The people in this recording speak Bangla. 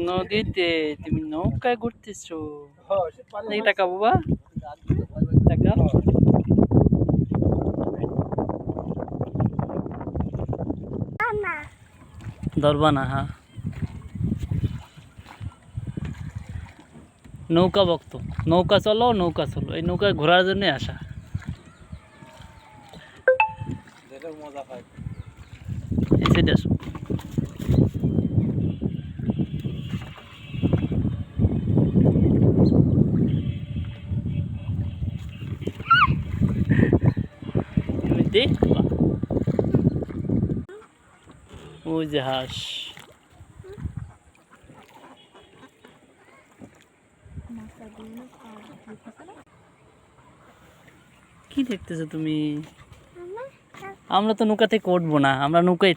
নদীতে তুমি নৌকায় ঘুরতেছো? এই টাকা বাবা, টাকা ধরবা না। হ্যাঁ, নৌকা ভক্ত, নৌকা চলো নৌকা চলো, এই নৌকায় ঘোরার জন্য আসা। এসে আসো। তুমি দেখবা ওই যে হাঁস। কি দেখতেছো তুমি? আমরা তো নৌকা থেকে উঠবো না, আমরা নৌকায়